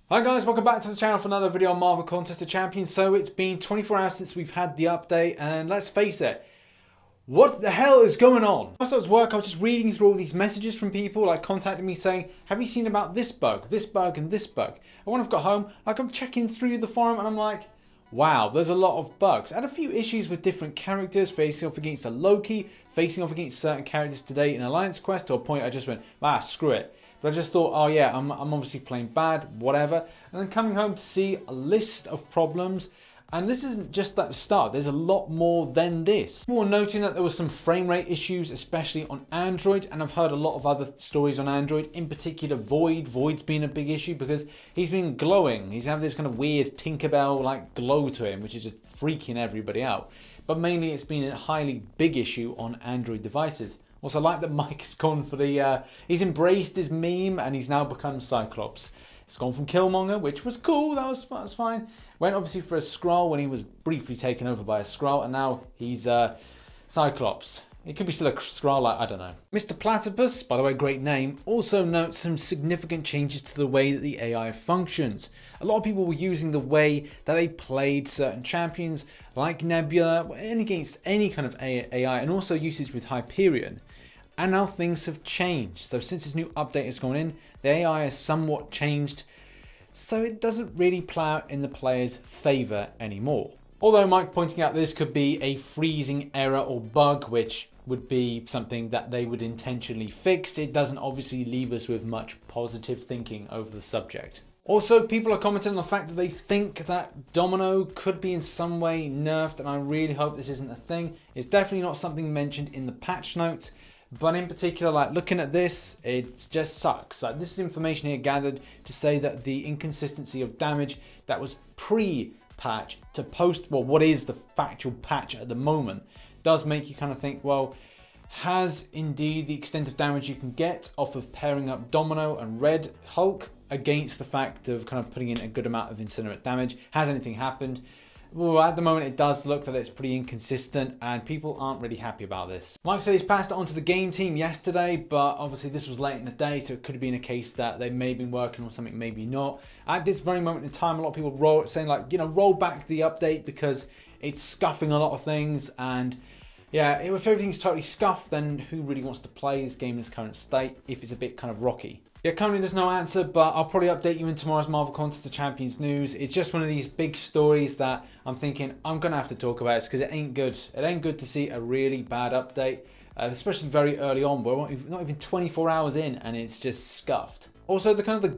Hi guys, welcome back to the channel for another video on Marvel Contest of Champions. So it's been 24 hours since we've had the update, and let's face it, what the hell is going on? Whilst I was at work, I was just reading through all these messages from people like contacting me saying, have you seen about this bug, and this bug? And when I've got home, like I'm checking through the forum and I'm like, wow, there's a lot of bugs. I had a few issues with different characters facing off against a Loki, facing off against certain characters today in Alliance Quest, to a point I just went, screw it. But I just thought, oh yeah, I'm obviously playing bad, whatever. And then coming home to see a list of problems. And this isn't just at the start, there's a lot more than this. People were noting that there was some frame rate issues, especially on Android. And I've heard a lot of other stories on Android, in particular Void. Void's been a big issue because he's been glowing. He's having this kind of weird Tinkerbell like glow to him, which is just freaking everybody out. But mainly it's been a highly big issue on Android devices. Also, I like that Mike has gone for the, he's embraced his meme and he's now become Cyclops. It's gone from Killmonger, which was cool, that was fine. Went obviously for a Skrull when he was briefly taken over by a Skrull, and now he's Cyclops. It could be still a Skrull, like, I don't know. Mr. Platypus, by the way, great name, also notes some significant changes to the way that the AI functions. A lot of people were using the way that they played certain champions, like Nebula, and against any kind of AI, and also usage with Hyperion. And now things have changed. So since this new update has gone in, the AI has somewhat changed, so it doesn't really play out in the player's favour anymore. Although Mike pointing out this could be a freezing error or bug, which would be something that they would intentionally fix, it doesn't obviously leave us with much positive thinking over the subject. Also, people are commenting on the fact that they think that Domino could be in some way nerfed, and I really hope this isn't a thing. It's definitely not something mentioned in the patch notes. But in particular, like looking at this, it just sucks. Like, this is information here gathered to say that the inconsistency of damage that was pre-patch to post, well, what is the factual patch at the moment, does make you kind of think, well, has indeed the extent of damage you can get off of pairing up Domino and Red Hulk against the fact of kind of putting in a good amount of incinerate damage, has anything happened? Well, at the moment it does look that it's pretty inconsistent and people aren't really happy about this. Mike said he's passed it on to the game team yesterday, but obviously this was late in the day, so it could have been a case that they may have been working on something, maybe not. At this very moment in time, a lot of people saying like, you know, roll back the update because it's scuffing a lot of things. And yeah, if everything's totally scuffed, then who really wants to play this game in its current state if it's a bit kind of rocky? Yeah, currently there's no answer, but I'll probably update you in tomorrow's Marvel Contest of Champions news. It's just one of these big stories that I'm thinking I'm going to have to talk about because it ain't good. It ain't good to see a really bad update, especially very early on. We're not even 24 hours in and it's just scuffed. Also, the kind of the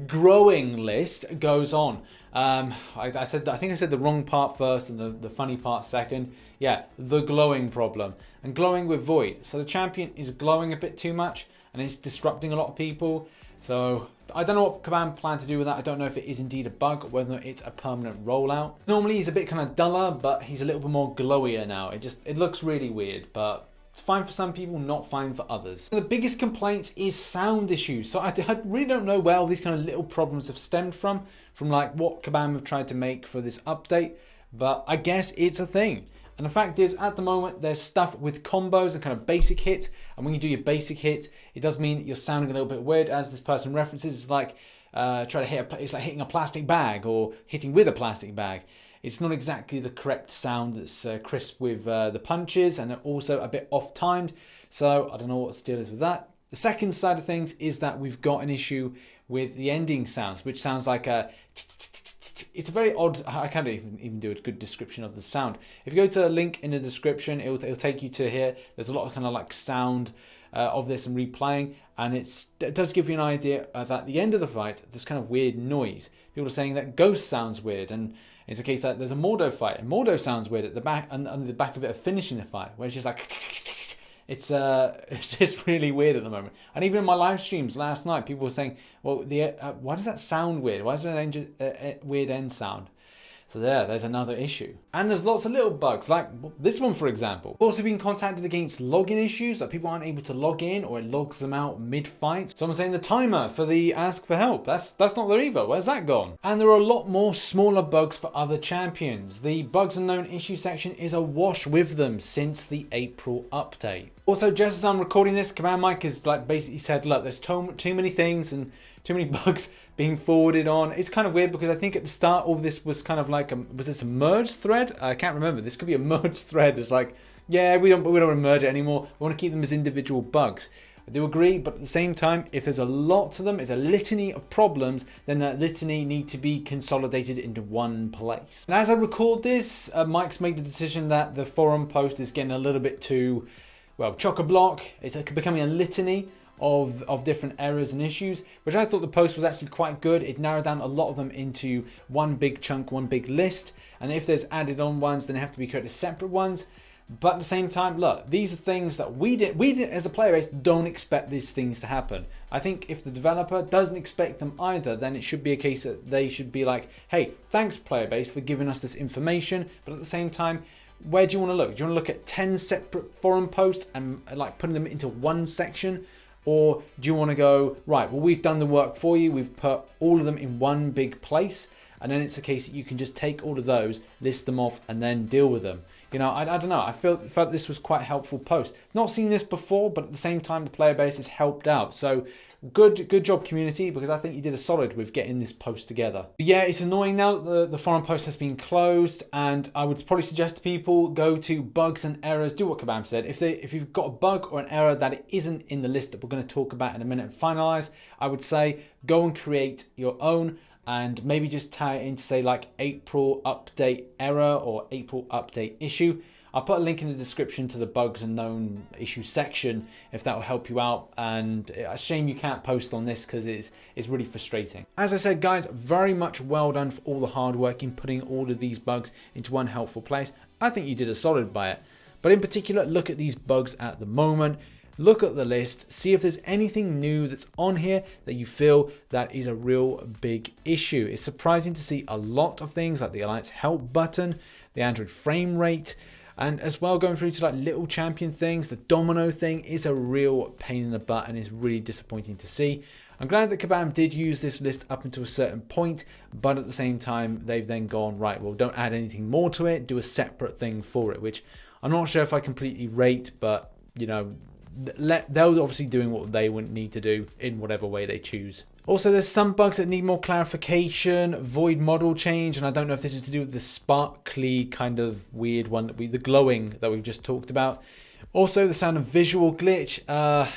growing list goes on. I think I said the wrong part first and the funny part second. Yeah, the glowing problem. And glowing with Void. So the champion is glowing a bit too much, and it's disrupting a lot of people. So I don't know what Command plan to do with that. I don't know if it is indeed a bug or whether it's a permanent rollout. Normally he's a bit kind of duller, but he's a little bit more glowier now. It looks really weird, but it's fine for some people, not fine for others. The biggest complaint is sound issues. So I really don't know where all these kind of little problems have stemmed from like what Kabam have tried to make for this update, but I guess it's a thing. And the fact is, at the moment, there's stuff with combos and kind of basic hits. And when you do your basic hit, it does mean that you're sounding a little bit weird. As this person references, it's like it's like hitting a plastic bag or hitting with a plastic bag. It's not exactly the correct sound that's crisp with the punches, and also a bit off-timed. So I don't know what the deal is with that. The second side of things is that we've got an issue with the ending sounds, which sounds like a... It's a very odd, I can't even do a good description of the sound. If you go to a link in the description, it'll take you to here. There's a lot of kind of like sound of this and replaying, and it does give you an idea of at the end of the fight, this kind of weird noise. People are saying that Ghost sounds weird, and it's a case that there's a Mordo fight, and Mordo sounds weird at the back, and under the back of it of finishing the fight, where it's just like... It's just really weird at the moment. And even in my live streams last night, people were saying, well, why does that sound weird? Why is there an weird end sound? So there's another issue. And there's lots of little bugs, like this one, for example. I've also been contacted against login issues, that people aren't able to log in or it logs them out mid-fight. Someone's saying the timer for the ask for help, that's not there either. Where's that gone? And there are a lot more smaller bugs for other champions. The bugs and known issue section is awash with them since the April update. Also, just as I'm recording this, Command Mike has basically said, look, there's too many things and too many bugs being forwarded on. It's kind of weird because I think at the start all this was kind of like was this a merge thread? I can't remember. This could be a merge thread. It's like, yeah, we don't want to merge it anymore. We want to keep them as individual bugs. I do agree, but at the same time, if there's a lot of them, it's a litany of problems, then that litany need to be consolidated into one place. And as I record this, Mike's made the decision that the forum post is getting a little bit too, well, chock-a-block. It's becoming a litany of different errors and issues, which I thought the post was actually quite good. It narrowed down a lot of them into one big chunk, one big list. And if there's added on ones, then they have to be created as separate ones. But at the same time, look, these are things that we as a player base don't expect these things to happen. I think if the developer doesn't expect them either, then it should be a case that they should be like, hey, thanks player base for giving us this information. But at the same time, where do you want to look? Do you want to look at 10 separate forum posts and like putting them into one section? Or do you want to go, right, well, we've done the work for you. We've put all of them in one big place. And then it's a case that you can just take all of those, list them off, and then deal with them. You know, I don't know. I felt this was quite a helpful post. Not seen this before, but at the same time, the player base has helped out. So good job, community, because I think you did a solid with getting this post together. But yeah, it's annoying now that the forum post has been closed, and I would probably suggest to people go to bugs and errors. Do what Kabam said. If you've got a bug or an error that it isn't in the list that we're going to talk about in a minute and finalize, I would say go and create your own. And maybe just tie it in to say like April update error or April update issue. I'll put a link in the description to the bugs and known issues section if that will help you out. And a shame you can't post on this because it's really frustrating. As I said, guys, very much well done for all the hard work in putting all of these bugs into one helpful place. I think you did a solid by it. But in particular, look at these bugs at the moment. Look at the list, see if there's anything new that's on here that you feel that is a real big issue. It's surprising to see a lot of things like the Alliance help button, the Android frame rate, and as well going through to like little champion things. The domino thing is a real pain in the butt and is really disappointing to see. I'm glad that Kabam did use this list up until a certain point, but at the same time, they've then gone, right, well, don't add anything more to it, do a separate thing for it, which I'm not sure if I completely rate, but you know, they're obviously doing what they would need to do in whatever way they choose. Also, there's some bugs that need more clarification, void model change, and I don't know if this is to do with the sparkly kind of weird one, the glowing that we've just talked about. Also, the sound of visual glitch,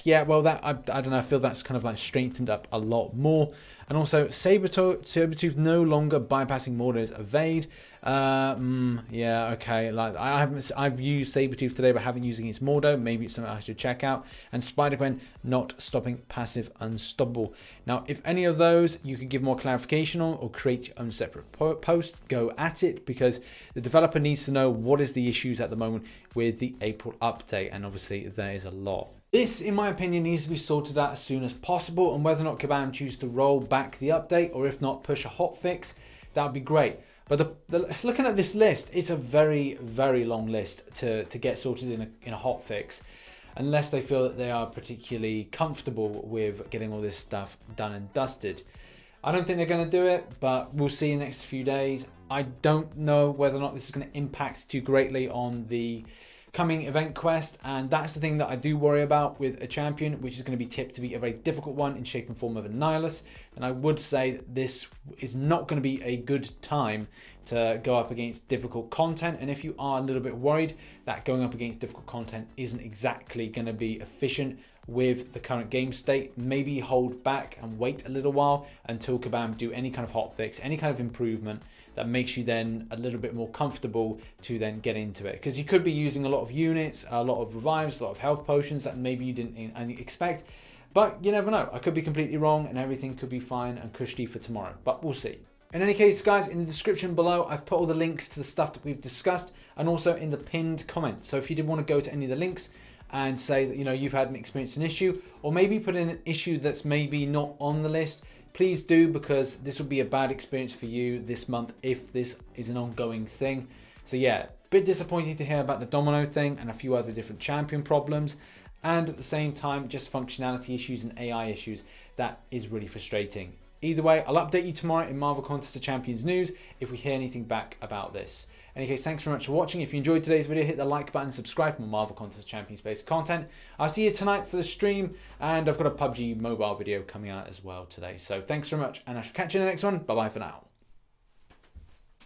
yeah, well, that I don't know, I feel that's kind of like strengthened up a lot more. And also, Sabertooth no longer bypassing Mordo's evade. Yeah, okay. Like I've used Sabertooth today, but haven't using its Mordo. Maybe it's something I should check out. And Spider-Gwen not stopping passive unstoppable. Now, if any of those you could give more clarification on or create your own separate post, go at it, because the developer needs to know what is the issues at the moment with the April update, and obviously there is a lot. This, in my opinion, needs to be sorted out as soon as possible, and whether or not Kabam choose to roll back the update or if not push a hotfix, that would be great. But looking at this list, it's a very, very long list to get sorted in a hotfix, unless they feel that they are particularly comfortable with getting all this stuff done and dusted. I don't think they're going to do it, but we'll see in the next few days. I don't know whether or not this is going to impact too greatly on the coming event quest, and that's the thing that I do worry about with a champion, which is going to be tipped to be a very difficult one in shape and form of a Nihilus. And I would say that this is not going to be a good time to go up against difficult content, and if you are a little bit worried that going up against difficult content isn't exactly going to be efficient with the current game state, maybe hold back and wait a little while until Kabam do any kind of hotfix, any kind of improvement that makes you then a little bit more comfortable to then get into it. Because you could be using a lot of units, a lot of revives, a lot of health potions that maybe you didn't expect. But you never know. I could be completely wrong and everything could be fine and cushy for tomorrow. But we'll see. In any case, guys, in the description below, I've put all the links to the stuff that we've discussed, and also in the pinned comment. So if you did want to go to any of the links and say that, you know, you've had an issue, or maybe put in an issue that's maybe not on the list, please do, because this will be a bad experience for you this month if this is an ongoing thing. So yeah, bit disappointing to hear about the domino thing and a few other different champion problems, and at the same time just functionality issues and AI issues. That is really frustrating. Either way, I'll update you tomorrow in Marvel Contest of Champions news if we hear anything back about this. In any case, thanks very much for watching. If you enjoyed today's video, hit the like button, subscribe for more Marvel Contest of Champions based content. I'll see you tonight for the stream, and I've got a PUBG mobile video coming out as well today. So thanks very much, and I shall catch you in the next one. Bye bye for now.